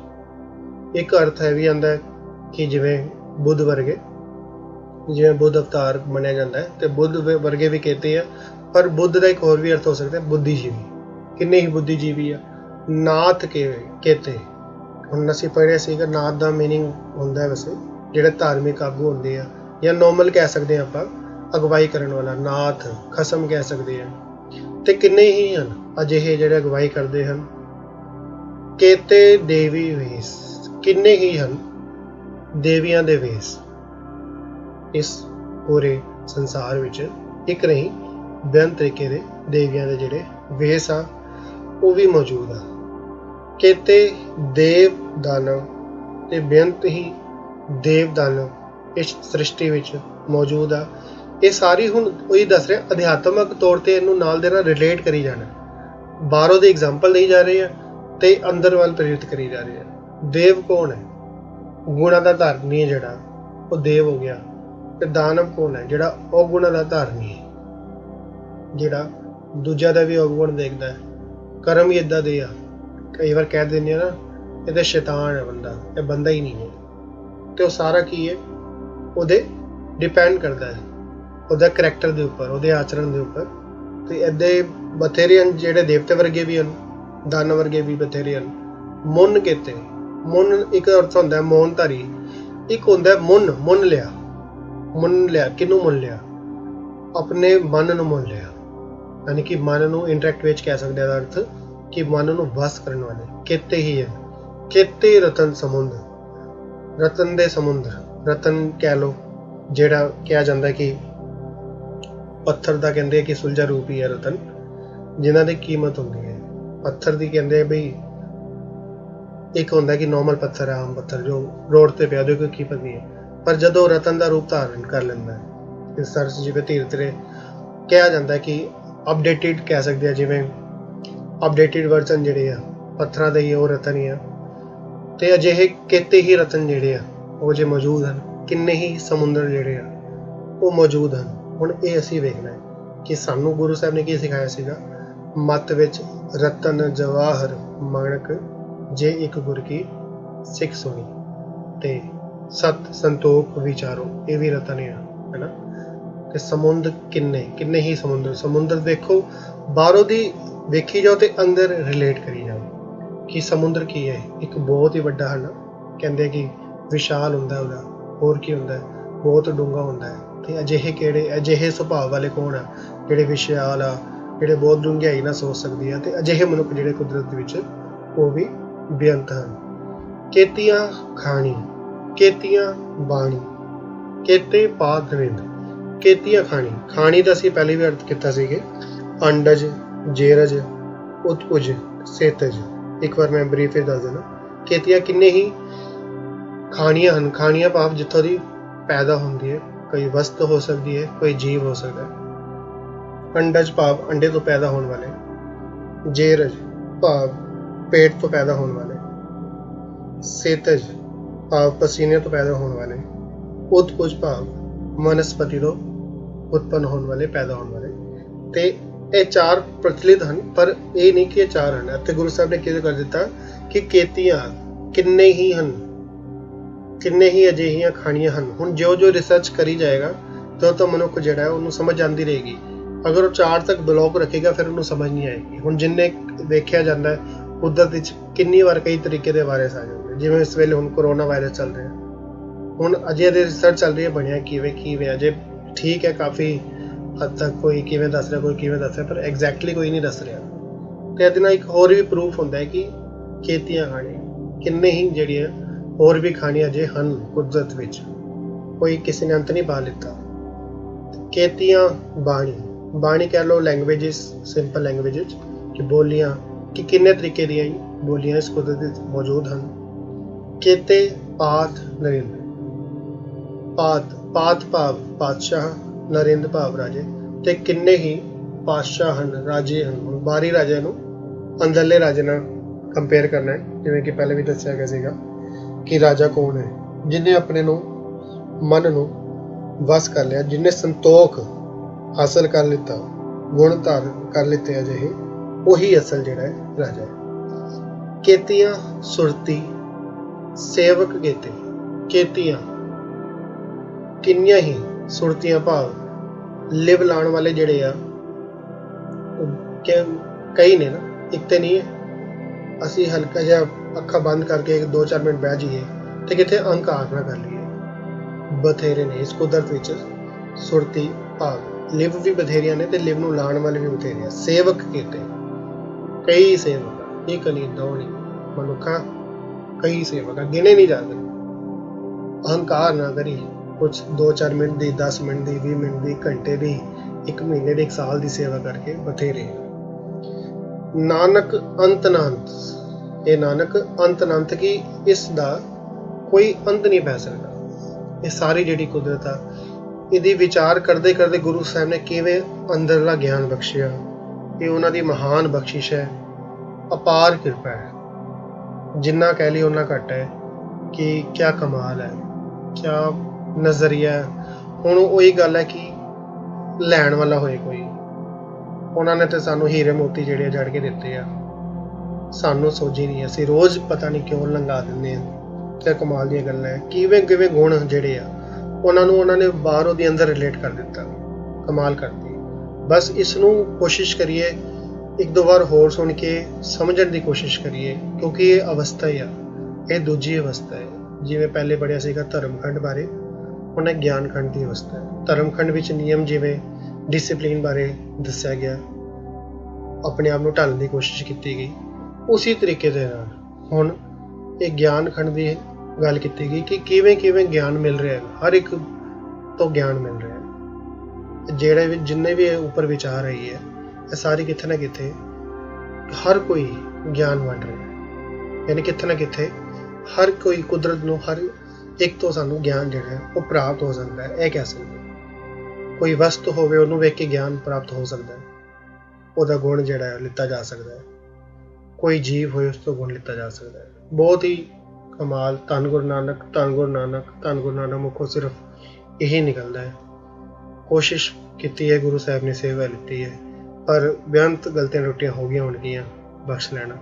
ਇੱਕ ਅਰਥ ਇਹ ਵੀ ਆਉਂਦਾ ਹੈ ਕਿ ਜਿਵੇਂ ਬੁੱਧ ਵਰਗੇ, ਜਿਵੇਂ ਬੁੱਧ ਅਵਤਾਰ ਮੰਨਿਆ ਜਾਂਦਾ ਹੈ ਤੇ ਬੁੱਧ ਵਰਗੇ ਵੀ ਕਹਿੰਦੇ ਆ, ਪਰ ਬੁੱਧ ਦਾ ਇੱਕ ਹੋਰ ਵੀ ਅਰਥ ਹੋ ਸਕਦਾ ਬੁੱਧੀਜੀਵੀ। ਕਿੰਨੇ ਹੀ ਬੁੱਧੀਜੀਵੀ ਆ। ਨਾਥ ਕਹਤੇ, ਹੁਣ ਅਸੀਂ ਪੜ੍ਹਿਆ ਸੀਗਾ ਨਾਥ ਦਾ ਮੀਨਿੰਗ ਹੁੰਦਾ ਵੈਸੇ ਜਿਹੜੇ ਧਾਰਮਿਕ ਆਗੂ ਹੁੰਦੇ ਆ, ਜਾਂ ਨੋਰਮਲ ਕਹਿ ਸਕਦੇ ਹਾਂ ਆਪਾਂ, ਅਗਵਾਈ ਕਰਨ ਵਾਲਾ। ਨਾਥ ਖਸਮ ਕਹਿ ਸਕਦੇ ਆ। ਤੇ ਕਿੰਨੇ ਹੀ ਹਨ ਅਜਿਹੇ ਜਿਹੜੇ ਅਗਵਾਈ ਕਰਦੇ ਹਨ। ਕੇਤੇ ਦੇਵੀ ਵੇਸ, ਕਿੰਨੇ ਹੀ ਹਨ ਦੇਵੀਆਂ ਦੇ ਵੇਸ। ਇਸ ਪੂਰੇ ਸੰਸਾਰ ਵਿੱਚ ਇੱਕ ਨਹੀਂ ਬੇਅੰਤ ਤਰੀਕੇ ਦੇ ਦੇਵੀਆਂ ਦੇ ਜਿਹੜੇ ਵੇਸ ਆ ਉਹ ਵੀ ਮੌਜੂਦ ਆ। ਕੇਤੇ ਦੇਵ ਦਾਨਵ ਤੇ ਬੇਅੰਤ ਹੀ ਦੇਵ ਦਾਨਵ ਇਸ ਸ੍ਰਿਸ਼ਟੀ ਵਿੱਚ ਮੌਜੂਦ ਆ। ਇਹ ਸਾਰੀ ਹੁਣ ਉਹੀ ਦੱਸ ਰਿਹਾ, ਅਧਿਆਤਮਕ ਤੌਰ ਤੇ ਇਹਨੂੰ ਨਾਲ ਦੇ ਨਾਲ ਰਿਲੇਟ ਕਰੀ ਜਾਣਾ। ਬਾਹਰੋਂ ਦੀ ਐਗਜ਼ਾਮਪਲ ਲਈ ਜਾ ਰਹੇ ਆ ਤੇ ਅੰਦਰ ਵੱਲ ਪ੍ਰੇਰਿਤ ਕਰੀ ਜਾ ਰਹੇ ਆ। ਦੇਵ ਕੌਣ ਹੈ? ਗੁਣਾਂ ਦਾ ਧਾਰਨੀ ਹੈ ਜਿਹੜਾ, ਉਹ ਦੇਵ ਹੋ ਗਿਆ। ਤੇ ਦਾਨਵ ਕੌਣ ਹੈ? ਜਿਹੜਾ ਔਗੁਣਾਂ ਦਾ ਧਾਰਨੀ ਹੈ, ਜਿਹੜਾ ਦੂਜਿਆਂ ਦਾ ਵੀ ਔਗੁਣ ਦੇਖਦਾ ਹੈ। ਕਰਮ ਹੀ ਏਦਾਂ ਦੇ ਆ, ਕਈ ਵਾਰ ਕਹਿ ਦਿੰਦੇ ਆ ਨਾ ਇਹ ਤਾਂ ਸ਼ੈਤਾਨ ਹੈ ਬੰਦਾ, ਇਹ ਬੰਦਾ ਹੀ ਨਹੀਂ ਹੈ। ਤੇ ਉਹ ਸਾਰਾ ਕੀ ਹੈ? ਉਹਦੇ ਡਿਪੈਂਡ ਕਰਦਾ ਹੈ, ਉਹਦਾ ਕਰੈਕਟਰ ਦੇ ਉੱਪਰ, ਉਹਦੇ ਆਚਰਣ ਦੇ ਉੱਪਰ। ਤੇ ਏਦਾਂ ਬਥੇਰੇ ਹਨ ਜਿਹੜੇ ਦੇਵਤੇ ਵਰਗੇ ਵੀ ਹਨ, ਦਾਨਵ ਵਰਗੇ ਵੀ ਬਥੇਰੇ ਹਨ। ਮੁੰਨ ਕੇਤੇ, ਮੁੰਨ ਇੱਕ ਅਰਥ ਹੁੰਦਾ ਮੌਨਧਾਰੀ, ਇੱਕ ਹੁੰਦਾ ਮੁੰਨ ਲਿਆ। ਮੁੰਨ ਲਿਆ, ਕਿਹਨੂੰ ਮੁੰਨ ਲਿਆ? ਆਪਣੇ ਮਨ ਨੂੰ ਮੁੰਨ ਲਿਆ, ਯਾਨੀ ਕਿ ਮਨ ਨੂੰ ਇੰਟਰੈਕਟ ਵਿੱਚ ਕਹਿ ਸਕਦੇ ਹਾਂ ਅਰਥ ਕਿ ਮਨ ਨੂੰ ਵਸ ਕਰਨ ਵਾਲੇ ਕੇਤੇ ਹੀ ਹੈ। ਕੇਤੇ ਰਤਨ ਸਮੁੰਦਰ, ਰਤਨ ਦੇ ਸਮੁੰਦਰ, ਰਤਨ ਕਹਿ ਲਓ ਜਿਹੜਾ ਕਿਹਾ ਜਾਂਦਾ ਕਿ ਪੱਥਰ ਦਾ ਕਹਿੰਦੇ ਕਿ ਸੁਲਝਾ ਰੂਪ ਹੀ ਹੈ ਰਤਨ, ਜਿਨ੍ਹਾਂ ਦੀ ਕੀਮਤ ਹੁੰਦੀ ਹੈ। ਪੱਥਰ ਦੀ ਕਹਿੰਦੇ ਬਈ ਇੱਕ ਹੁੰਦਾ ਕਿ ਨੋਰਮਲ ਪੱਥਰ ਹੈ, ਆਮ ਪੱਥਰ ਜੋ ਰੋਡ ਤੇ ਪਿਆ, ਉਹਦੀ ਕੋਈ ਕੀਮਤ ਨਹੀਂ ਹੈ। ਪਰ ਜਦੋਂ ਰਤਨ ਦਾ ਰੂਪ ਧਾਰਨ ਕਰ ਲੈਂਦਾ ਹੈ, ਇਸ ਤਰ੍ਹਾਂ ਜਿਵੇਂ ਧੀਰੇ ਧੀਰੇ ਕਿਹਾ ਜਾਂਦਾ ਕਿ ਅਪਡੇਟਿਡ ਕਹਿ ਸਕਦੇ ਆ, ਜਿਵੇਂ ਅਪਡੇਟਿਡ ਵਰਜ਼ਨ ਜਿਹੜੇ ਆ ਪੱਥਰਾਂ ਦੇ ਹੀ ਉਹ ਰਤਨ ਹੀ ਆ। ਤੇ ਅਜਿਹੇ ਕਿਤੇ ਹੀ ਰਤਨ ਜਿਹੜੇ ਆ ਉਹ ਜੇ ਮੌਜੂਦ ਹਨ, ਕਿੰਨੇ ਹੀ ਸਮੁੰਦਰ ਜਿਹੜੇ ਆ ਉਹ ਮੌਜੂਦ ਹਨ। ਹੁਣ ਇਹ ਅਸੀਂ ਵੇਖਣਾ ਹੈ ਕਿ ਸਾਨੂੰ ਗੁਰੂ ਸਾਹਿਬ ਨੇ ਕੀ ਸਿਖਾਇਆ ਸੀਗਾ। ਮੱਤ ਵਿੱਚ ਰਤਨ ਜਵਾਹਰ ਮਾਣਕ ਜੇ ਇੱਕ ਗੁਰ ਕੀ ਸਿੱਖ ਸੁਣੀ, ਤੇ ਸਤ ਸੰਤੋਖ ਵਿਚਾਰੋ, ਇਹ ਵੀ ਰਤਨ ਆ, ਹੈਨਾ। ਤੇ ਸਮੁੰਦਰ ਕਿੰਨੇ ਹੀ ਸਮੁੰਦਰ ਦੇਖੋ, ਬਾਹਰੋਂ ਦੀ ਵੇਖੀ ਜਾਓ ਤੇ ਅੰਦਰ ਰਿਲੇਟ ਕਰੀ ਜਾਓ ਕਿ ਸਮੁੰਦਰ ਕੀ ਹੈ। ਇੱਕ ਬਹੁਤ ਹੀ ਵੱਡਾ ਹੈ ਨਾ, ਕਹਿੰਦੇ ਕਿ ਵਿਸ਼ਾਲ ਹੁੰਦਾ ਉਹਦਾ, ਹੋਰ ਕੀ ਹੁੰਦਾ ਬਹੁਤ ਡੂੰਘਾ ਹੁੰਦਾ ਹੈ। ਤੇ ਅਜਿਹੇ ਸੁਭਾਅ ਵਾਲੇ ਕੌਣ ਆ ਜਿਹੜੇ ਵਿਸ਼ਾਲ ਆ, ਜਿਹੜੇ ਬਹੁਤ ਡੂੰਘਾਈ ਨਾਲ ਸੋਚ ਸਕਦੇ ਆ। ਤੇ ਅਜਿਹੇ ਮਨੁੱਖ ਜਿਹੜੇ ਕੁਦਰਤ ਵਿੱਚ ਉਹ ਵੀ ਬੇਅੰਤ ਹਨ। ਕੇਤੀਆਂ ਖਾਣੀ, ਕੇਤੀਆਂ ਬਾਣੀ, ਕੇਤੇ ਪਾਤ ਨਰਿੰਦ। ਕੇਤੀਆਂ ਖਾਣੀ ਦਾ ਅਸੀਂ ਪਹਿਲੇ ਵੀ ਅਰਥ ਕੀਤਾ ਸੀਗੇ, ਅੰਡਜ, ਜੇਰਜ, ਉਤਪੁਜ, ਸੇਤਜ। ਇੱਕ ਵਾਰ ਮੈਂ ਬਰੀਫ ਦੱਸ ਦੇਣਾ। ਕੇਤੀਆਂ ਕਿੰਨੇ ਹੀ ਖਾਣੀਆਂ ਹਨ। ਖਾਣੀਆਂ ਭਾਵ ਜਿੱਥੋਂ ਦੀ ਪੈਦਾ ਹੁੰਦੀ ਹੈ, ਕੋਈ ਵਸਤ ਹੋ ਸਕਦੀ ਹੈ, ਕੋਈ ਜੀਵ ਹੋ ਸਕਦਾ ਹੈ। ਅੰਡਜ ਭਾਵ ਅੰਡੇ ਤੋਂ ਪੈਦਾ ਹੋਣ ਵਾਲੇ, ਜੇਰਜ ਭਾਵ ਪੇਟ ਤੋਂ ਪੈਦਾ ਹੋਣ ਵਾਲੇ, ਸੇਤਜ ਭਾਵ ਪਸੀਨੇ ਤੋਂ ਪੈਦਾ ਹੋਣ ਵਾਲੇ, ਉਤਪੁਜ ਭਾਵ ਵਨਸਪਤੀ ਤੋਂ ਉਤਪੰਨ ਹੋਣ ਵਾਲੇ, ਪੈਦਾ ਹੋਣ ਵਾਲੇ। ਤੇ ਇਹ ਚਾਰ ਪ੍ਰਚਲਿਤ ਹਨ, ਪਰ ਇਹ ਨਹੀਂ ਕਿ ਇਹ ਚਾਰ ਹਨ। ਅਤੇ ਗੁਰੂ ਸਾਹਿਬ ਨੇ ਕਿਹਾ ਕਰ ਦਿੱਤਾ ਕਿ ਕੇਤੀਆਂ ਕਿੰਨੇ ਹੀ ਹਨ, ਕਿੰਨੇ ਹੀ ਅਜਿਹੀਆਂ ਖਾਣੀਆਂ ਹਨ। ਹੁਣ ਜੋ ਰਿਸਰਚ ਕਰੀ ਜਾਏਗਾ ਤਾਂ ਮਨੁੱਖ ਜਿਹੜਾ ਹੈ ਉਹਨੂੰ ਸਮਝ ਆਉਂਦੀ ਰਹੇਗੀ। ਅਗਰ ਉਹ ਚਾਰ ਤੱਕ ਬਲੌਕ ਰੱਖੇਗਾ ਫਿਰ ਉਹਨੂੰ ਸਮਝ ਨਹੀਂ ਆਏਗੀ। ਹੁਣ ਜਿੰਨੇ ਵੇਖਿਆ ਜਾਂਦਾ ਹੈ ਕੁਦਰਤ ਵਿੱਚ ਕਿੰਨੀ ਵਾਰ ਕਈ ਤਰੀਕੇ ਦੇ ਵਾਇਰਸ ਆ ਜਾਂਦੇ, ਜਿਵੇਂ ਇਸ ਵੇਲੇ ਹੁਣ ਕਰੋਨਾ ਵਾਇਰਸ ਚੱਲ ਰਿਹਾ। ਹੁਣ ਅਜੇ ਦੇ ਰਿਸਰਚ ਚੱਲ ਰਹੀ ਹੈ ਬਣਿਆ ਕਿਵੇਂ ਅਜੇ ਠੀਕ ਹੈ, ਕਾਫੀ ਹੱਦ ਤੱਕ ਕੋਈ ਕਿਵੇਂ ਦੱਸ ਰਿਹਾ, ਕੋਈ ਕਿਵੇਂ ਦੱਸ ਰਿਹਾ, ਪਰ ਐਗਜ਼ੈਕਟਲੀ ਕੋਈ ਨਹੀਂ ਦੱਸ ਰਿਹਾ। ਤੇ ਇਹਦੇ ਨਾਲ ਇੱਕ ਹੋਰ ਵੀ ਪ੍ਰੂਫ ਹੁੰਦਾ ਹੈ ਕਿ ਖੇਤੀਆਂ ਖਾਣੀਆਂ ਕਿੰਨੇ ਹੀ ਜਿਹੜੀਆਂ ਹੋਰ ਵੀ ਖਾਣੀਆਂ ਜੇ ਹਨ ਕੁਦਰਤ ਵਿੱਚ, ਕੋਈ ਕਿਸੇ ਨੇ ਅੰਤ ਨਹੀਂ ਪਾ ਲਿੱਤਾ। ਕੇਤੀਆਂ ਬਾਣੀ ਕਹਿ ਲਓ ਲੈਂਗੁਏਜਿਸ, ਸਿੰਪਲ ਲੈਂਗੁਏਜਿਸ ਕਿ ਬੋਲੀਆਂ, ਕਿ ਕਿੰਨੇ ਤਰੀਕੇ ਦੀਆਂ ਬੋਲੀਆਂ ਇਸ ਕੁਦਰਤ ਵਿੱਚ ਮੌਜੂਦ ਹਨ। ਕੇਤੇ ਪਾਤ ਨਰਿੰਦ, ਪਾਤ ਭਾਵ ਪਾਤਸ਼ਾਹ, ਨਰਿੰਦ ਭਾਵ ਰਾਜੇ। ਤੇ ਕਿੰਨੇ ਹੀ ਪਾਤਸ਼ਾਹ ਹਨ, ਰਾਜੇ ਹਨ। ਬਾਹਰੀ ਰਾਜਿਆਂ ਨੂੰ ਅੰਦਰਲੇ ਰਾਜੇ ਨਾਲ ਕੰਪੇਅਰ ਕਰਨਾ ਹੈ, ਜਿਵੇਂ ਕਿ ਪਹਿਲੇ ਵੀ ਦੱਸਿਆ ਗਿਆ ਸੀਗਾ ਕਿ ਰਾਜਾ ਕੌਣ ਹੈ, ਜਿਹਨੇ ਆਪਣੇ ਨੂੰ ਮਨ ਨੂੰ ਵਸ ਕਰ ਲਿਆ, ਜਿਹਨੇ ਸੰਤੋਖ ਹਾਸਲ ਕਰ ਲਿੱਤਾ, ਗੁਣ ਧਾਰਨ ਕਰ ਲਿੱਤੇ ਅਜਿਹੇ, ਉਹੀ ਅਸਲ ਜਿਹੜਾ ਹੈ ਰਾਜਾ ਹੈ। ਕੇਤੀਆਂ ਸੁਰਤੀ ਸੇਵਕ ਕੇਤੇ। ਕੇਤੀਆਂ ਕਿੰਨੀਆਂ ਹੀ, ਸੁਰਤੀਆਂ ਭਾਵ ਲਿਵ ਲਾਉਣ ਵਾਲੇ ਜਿਹੜੇ ਆ ਕਈ ਨੇ ਨਾ, ਇੱਕ ਤੇ ਨਹੀਂ ਹੈ। ਅਸੀਂ ਹਲਕਾ ਜਿਹਾ ਅੱਖਾਂ ਬੰਦ ਕਰਕੇ 2-4 ਮਿੰਟ ਬਹਿ ਜਾਈਏ ਤੇ ਕਿਤੇ ਅਹੰਕਾਰ ਨਾ ਕਰ ਲਈਏ। ਬਥੇਰੇ ਨੇ ਇਸ ਕੁਦਰਤ ਵਿੱਚ ਸੁਰਤੀ ਭਾਵ ਲਿਵ ਵੀ ਬਥੇਰੀਆਂ ਨੇ ਤੇ ਲਿਵ ਨੂੰ ਲਾਉਣ ਵਾਲੇ ਵੀ ਬਥੇਰੇ ਆ। ਸੇਵਕ ਕੀਤੇ ਕਈ ਸੇਵਕ ਆ, ਇੱਕ ਨਹੀਂ ਦੋ ਨਹੀਂ, ਮਨੁੱਖਾਂ ਕਈ ਸੇਵਕ ਆ, ਗਿਣੇ ਨਹੀਂ ਜਾਂਦੇ। ਅਹੰਕਾਰ ਨਾ ਕਰੀ, ਕੁਛ 2-4 ਮਿੰਟ ਦੀ, 10 ਮਿੰਟ ਦੀ, 20 ਮਿੰਟ ਦੀ, ਘੰਟੇ ਦੀ, 1 ਮਹੀਨੇ ਦੀ, 1 ਸਾਲ ਦੀ ਸੇਵਾ ਕਰਕੇ ਬਥੇਰੇ। ਨਾਨਕ ਅੰਤ ਨਾ ਅੰਤ। ਇਹ ਨਾਨਕ ਅੰਤ ਨਾ ਅੰਤ ਕੀ, ਇਸ ਦਾ ਕੋਈ ਅੰਤ ਨਹੀਂ ਪੈ ਸਕਦਾ। ਇਹ ਸਾਰੀ ਜਿਹੜੀ ਕੁਦਰਤ ਆ, ਇਹਦੀ ਵਿਚਾਰ ਕਰਦੇ ਕਰਦੇ ਗੁਰੂ ਸਾਹਿਬ ਨੇ ਕਿਵੇਂ ਅੰਦਰਲਾ ਗਿਆਨ ਬਖਸ਼ਿਆ। ਇਹ ਉਹਨਾਂ ਦੀ ਮਹਾਨ ਬਖਸ਼ਿਸ਼ ਹੈ, ਅਪਾਰ ਕਿਰਪਾ ਹੈ। ਜਿੰਨਾ ਕਹਿ ਲਈ ਉਹਨਾਂ ਘੱਟ ਹੈ ਕਿ ਕਿਆ ਕਮਾਲ ਹੈ, ਕਿਆ ਨਜ਼ਰੀਆ ਹੈ। ਹੁਣ ਉਹੀ ਗੱਲ ਹੈ ਕਿ ਲੈਣ ਵਾਲਾ ਹੋਏ ਕੋਈ, ਉਹਨਾਂ ਨੇ ਤੇ ਸਾਨੂੰ ਹੀਰੇ ਮੋਤੀ ਜਿਹੜੇ ਜੜ ਕੇ ਦਿੱਤੇ ਆ, ਸਾਨੂੰ ਸੋਝੀ ਨਹੀਂ। ਅਸੀਂ ਰੋਜ਼ ਪਤਾ ਨਹੀਂ ਕਿਉਂ ਲੰਘਾ ਦਿੰਦੇ ਆ। ਤੇ ਕਮਾਲ ਦੀਆਂ ਗੱਲਾਂ ਹੈ, ਕਿਵੇਂ ਕਿਵੇਂ ਗੁਣ ਜਿਹੜੇ ਆ ਉਹਨਾਂ ਨੇ ਬਾਹਰੋਂ ਦੀ ਅੰਦਰ ਰਿਲੇਟ ਕਰ ਦਿੱਤਾ। ਕਮਾਲ ਕਰਦੀ। ਬਸ ਇਸ ਨੂੰ ਕੋਸ਼ਿਸ਼ ਕਰੀਏ, 1-2 ਵਾਰ ਹੋਰ ਸੁਣ ਕੇ ਸਮਝਣ ਦੀ ਕੋਸ਼ਿਸ਼ ਕਰੀਏ, ਕਿਉਂਕਿ ਇਹ ਅਵਸਥਾ ਹੀ ਆ, ਇਹ ਦੂਜੀ ਅਵਸਥਾ ਹੈ। ਜਿਵੇਂ ਪਹਿਲੇ ਪੜ੍ਹਿਆ ਸੀਗਾ ਧਰਮਖੰਡ ਬਾਰੇ, ਹੁਣ ਇਹ ਗਿਆਨਖੰਡ ਦੀ ਅਵਸਥਾ ਹੈ। ਧਰਮਖੰਡ ਵਿੱਚ ਨਿਯਮ ਜਿਵੇਂ ਡਿਸਿਪਲਿਨ ਬਾਰੇ ਦੱਸਿਆ ਗਿਆ, ਆਪਣੇ ਆਪ ਨੂੰ ਢਾਲਣ ਦੀ ਕੋਸ਼ਿਸ਼ ਕੀਤੀ ਗਈ, ਉਸੇ ਤਰੀਕੇ ਦੇ ਨਾਲ ਹੁਣ ਇਹ ਗਿਆਨਖੰਡ ਦੀ ਗੱਲ ਕੀਤੀ ਗਈ ਕਿ ਕਿਵੇਂ ਕਿਵੇਂ ਗਿਆਨ ਮਿਲ ਰਿਹਾ ਹੈ। ਹਰ ਇੱਕ ਤੋਂ ਗਿਆਨ ਮਿਲ ਰਿਹਾ ਹੈ। ਜਿਹੜੇ ਵੀ ਜਿੰਨੇ ਵੀ ਉੱਪਰ ਵਿਚਾਰ ਆਈ ਹੈ, ਇਹ ਸਾਰੀ ਕਿਤੇ ਨਾ ਕਿਤੇ ਹਰ ਕੋਈ ਗਿਆਨ ਵੰਡ ਰਿਹਾ ਹੈ। ਯਾਨੀ ਕਿਤੇ ਨਾ ਕਿਤੇ ਹਰ ਕੋਈ ਕੁਦਰਤ ਨੂੰ, ਹਰ ਇੱਕ ਤੋਂ ਸਾਨੂੰ ਗਿਆਨ ਜਿਹੜਾ ਹੈ ਉਹ ਪ੍ਰਾਪਤ ਹੋ ਸਕਦਾ ਹੈ। ਇਹ ਕਹਿ ਸਕਦੇ ਕੋਈ ਵਸਤੂ ਹੋਵੇ, ਉਹਨੂੰ ਵੇਖ ਕੇ ਗਿਆਨ ਪ੍ਰਾਪਤ ਹੋ ਸਕਦਾ ਹੈ, ਉਹਦਾ ਗੁਣ ਜਿਹੜਾ ਹੈ ਲਿੱਤਾ ਜਾ ਸਕਦਾ ਹੈ। ਕੋਈ ਜੀਵ ਹੋਏ, ਉਸ ਤੋਂ ਗੁਣ ਲਿੱਤਾ ਜਾ ਸਕਦਾ ਹੈ। ਬਹੁਤ ਹੀ ਕਮਾਲ। ਧੰਨ ਗੁਰੂ ਨਾਨਕ, ਧੰਨ ਗੁਰੂ ਨਾਨਕ, ਧੰਨ ਗੁਰੂ ਨਾਨਕ ਮੁਖੋਂ ਸਿਰਫ ਇਹੀ ਨਿਕਲਦਾ ਹੈ। ਕੋਸ਼ਿਸ਼ ਕੀਤੀ ਹੈ, ਗੁਰੂ ਸਾਹਿਬ ਨੇ ਸੇਵਾ ਲਿੱਤੀ ਹੈ, ਪਰ ਬੇਅੰਤ ਗਲਤੀਆਂ ਟੁੱਟੀਆਂ ਹੋ ਗਈਆਂ ਹੋਣਗੀਆਂ, ਬਖਸ਼ ਲੈਣਾ।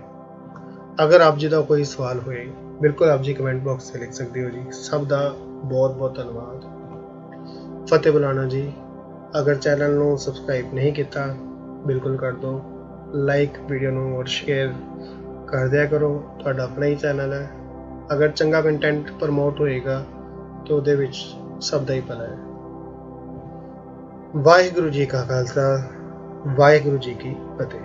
ਅਗਰ ਆਪ ਜੀ ਦਾ ਕੋਈ ਸਵਾਲ ਹੋਏ, ਬਿਲਕੁਲ ਆਪ ਜੀ ਕਮੈਂਟ ਬਾਕਸ 'ਤੇ ਲਿਖ ਸਕਦੇ ਹੋ ਜੀ। ਸਭ ਦਾ ਬਹੁਤ ਬਹੁਤ ਧੰਨਵਾਦ। ਫਤਿਹ ਬੁਲਾਣਾ ਜੀ। ਅਗਰ ਚੈਨਲ ਨੂੰ ਸਬਸਕ੍ਰਾਈਬ ਨਹੀਂ ਕੀਤਾ, ਬਿਲਕੁਲ ਕਰ ਦਿਓ। ਲਾਈਕ ਵੀਡੀਓ ਨੂੰ ਔਰ ਸ਼ੇਅਰ ਕਰ ਦਿਆ ਕਰੋ। ਤੁਹਾਡਾ ਆਪਣਾ ਹੀ ਚੈਨਲ ਹੈ। ਅਗਰ ਚੰਗਾ ਕੰਟੈਂਟ ਪ੍ਰਮੋਟ ਹੋਏਗਾ ਤਾਂ ਉਹਦੇ ਵਿੱਚ ਸਭ ਦਾ ਹੀ ਭਲਾ ਹੈ। ਵਾਹਿਗੁਰੂ ਜੀ ਕਾ ਖਾਲਸਾ, ਵਾਹਿਗੁਰੂ ਜੀ ਕੀ ਫਤਿਹ।